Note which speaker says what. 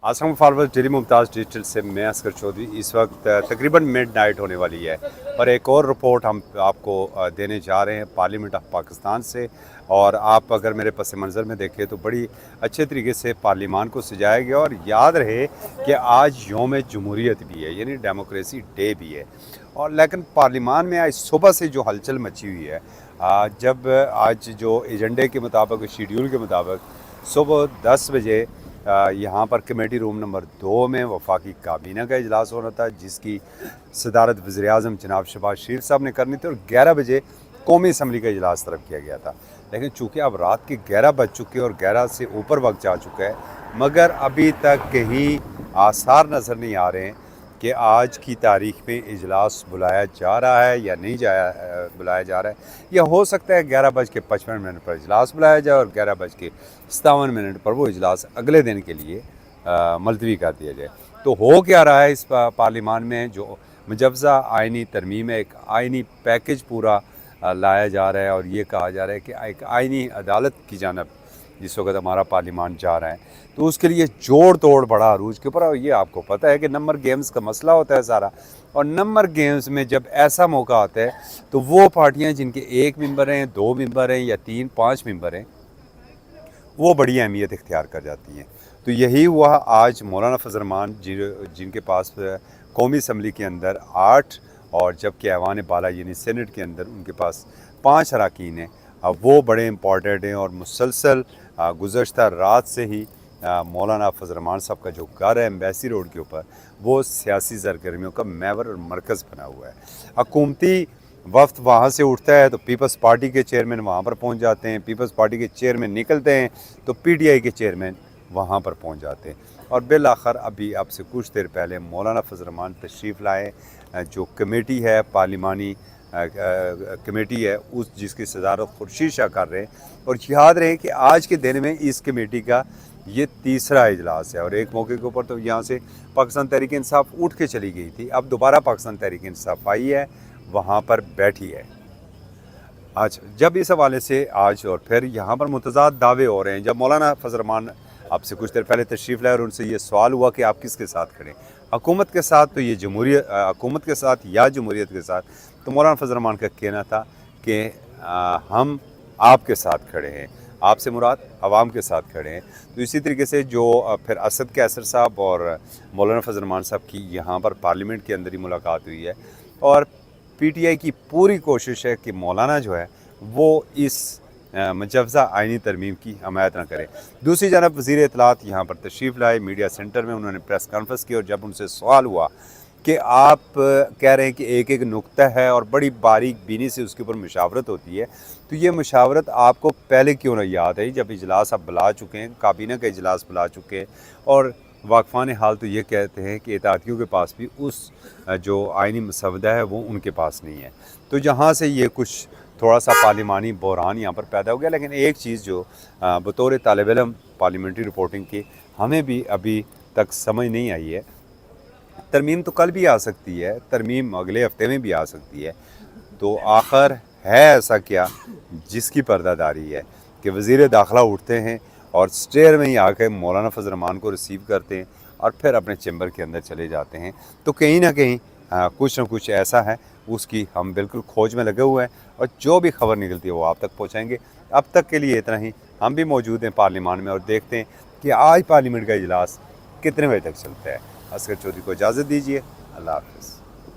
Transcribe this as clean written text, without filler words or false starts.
Speaker 1: Assam forward daily Mumtaz digital से मैं असगर चौधरी। इस वक्त तकरीबन मिड नाइट होने वाली है और एक और रिपोर्ट हम आपको देने जा रहे हैं पार्लियामेंट ऑफ पाकिस्तान से। और आप अगर मेरे पस मंज़र में देखें तो बड़ी अच्छे तरीके से पार्लियामान को सजाया गया। और याद रहे कि आज यौम जमहूरियत भी है, यानी डेमोक्रेसी डे भी है। और लेकिन पार्लियामान में आज सुबह से जो हलचल मची हुई है, जब आज जो एजेंडे के मुताबिक, शेड्यूल के मुताबिक सुबह 10 बजे यहाँ पर कमेटी रूम नंबर 2 में वफाकी काबीना का इजलास होना था, जिसकी सदारत वज़ीर-ए-आज़म जनाब शहबाज शरीफ साहब ने करनी थी। और 11 बजे कौमी असम्बली का इजलास तलब किया गया था। लेकिन चूँकि अब रात के 11 बज चुके हैं और 11 से ऊपर वक्त जा चुका है, मगर अभी तक कहीं आसार नज़र नहीं आ रहे हैं कि आज की तारीख में इजलास बुलाया जा रहा है या नहीं बुलाया जा रहा है। या हो सकता है 11:55 पर इजलास बुलाया जाए और 11:57 पर वो इजलास अगले दिन के लिए मुलतवी कर दिया जाए। तो हो क्या रहा है इस पार्लियामान में, जो मुजवज़ा आइनी तरमीम है, एक आइनी पैकेज पूरा लाया जा रहा है। और ये कहा जा रहा है कि एक आइनी अदालत की जानब जिस वक्त हमारा पार्लियामान जा रहा है, तो उसके लिए जोड़ तोड़ बड़ा अरूज के ऊपर। और ये आपको पता है कि नंबर गेम्स का मसला होता है सारा। और नंबर गेम्स में जब ऐसा मौका आता है तो वो पार्टियां जिनके 1 मेंबर हैं, 2 मेंबर हैं या 3-5 मेंबर हैं, वो बड़ी अहमियत इख्तियार कर जाती हैं। तो यही हुआ आज मौलाना फजल रहमान जिनके पास कौमी असम्बली के अंदर 8 और जबकि ऐवान बाला यानी सेनेट के अंदर उनके पास 5 अरकान हैं। अब वो बड़े इम्पॉर्टेंट हैं। और मुसलसल गुज़श्ता रात से ही मौलाना फजल रहमान साहब का जो घर है एम्बेसी रोड के ऊपर, वो सियासी सरगर्मियों का महवर और मरकज़ बना हुआ है। हुकूमती वफ्द वहाँ से उठता है तो पीपल्स पार्टी के चेयरमैन वहाँ पर पहुँच जाते हैं, पीपल्स पार्टी के चेयरमैन निकलते हैं तो PTI के चेयरमैन वहाँ पर पहुँच जाते हैं। और बिल आखिर अभी अब से कुछ देर पहले मौलाना फजल रहमान तशरीफ़ लाए। जो कमेटी है, पार्लिमानी कमेटी है, उस जिसकी सदारत खुर्शीद शाह कर रहे हैं। और याद रहे कि आज के दिन में इस कमेटी का ये तीसरा इजलास है। और एक मौके के ऊपर तो यहाँ से पाकिस्तान तहरीक इंसाफ उठ के चली गई थी, अब दोबारा पाकिस्तान तहरीक इंसाफ आई है, वहाँ पर बैठी है। आज जब इस हवाले से आज और फिर यहाँ पर मुतज़ाद दावे हो रहे हैं। जब मौलाना फजल रहमान आपसे कुछ देर पहले तशरीफ़ लाए और उनसे ये सवाल हुआ कि आप किसके साथ खड़े, हुकूमत के साथ तो ये जमहूरियत, हुकूमत के साथ या जमहूरियत के साथ, तो मौलाना फजल रहमान का कहना था कि हम आपके साथ खड़े हैं, आपसे मुराद अवाम के साथ खड़े हैं। तो इसी तरीके से जो फिर असद कैसर साहब और मौलाना फजल रहमान साहब की यहाँ पर पार्लियामेंट के अंदर ही मुलाकात हुई है। और PTI की पूरी कोशिश है कि मौलाना जो है वो इस मुजवज़ा आइनी तरमीम की हमायत न करें। दूसरी जानब वज़ीर इत्तलात यहाँ पर तशरीफ़ लाए, मीडिया सेंटर में उन्होंने प्रेस कॉन्फ्रेंस की। और जब उनसे सवाल हुआ कि आप कह रहे हैं कि एक एक नुक्ता है और बड़ी बारीक बीनी से उसके ऊपर मुशावरत होती है, तो ये मुशावरत आपको पहले क्यों नहीं याद है, जब इजलास आप बुला चुके हैं, काबीना का इजलास बुला चुके हैं। और वाक़फ़ान हाल तो ये कहते हैं कि इत्तेहादियों के पास भी उस जो आइनी मसवदा है वो उनके पास नहीं है। तो जहाँ से ये कुछ थोड़ा सा पार्लिमानी बहरान यहाँ पर पैदा हो गया। लेकिन एक चीज़ जो बतौर तालिब इल्म पार्लियामेंट्री रिपोर्टिंग की हमें भी अभी तक समझ नहीं आई है, तरमीम तो कल भी आ सकती है, तरमीम अगले हफ्ते में भी आ सकती है। तो आखिर है ऐसा क्या जिसकी पर्दादारी है कि वज़ीर दाखिला उठते हैं और स्टेयर में ही आकर मौलाना फजल रहमान को रिसीव करते हैं और फिर अपने चैम्बर के अंदर चले जाते हैं। तो कहीं ना कहीं कुछ न कुछ ऐसा है, उसकी हम बिल्कुल खोज में लगे हुए हैं और जो भी खबर निकलती है वो आप तक पहुंचाएंगे। अब तक के लिए इतना ही। हम भी मौजूद हैं पार्लियामान में और देखते हैं कि आज पार्लियामेंट का इजलास कितने बजे तक चलता है। असगर चौधरी को इजाज़त दीजिए। अल्लाह हाफ़िज़।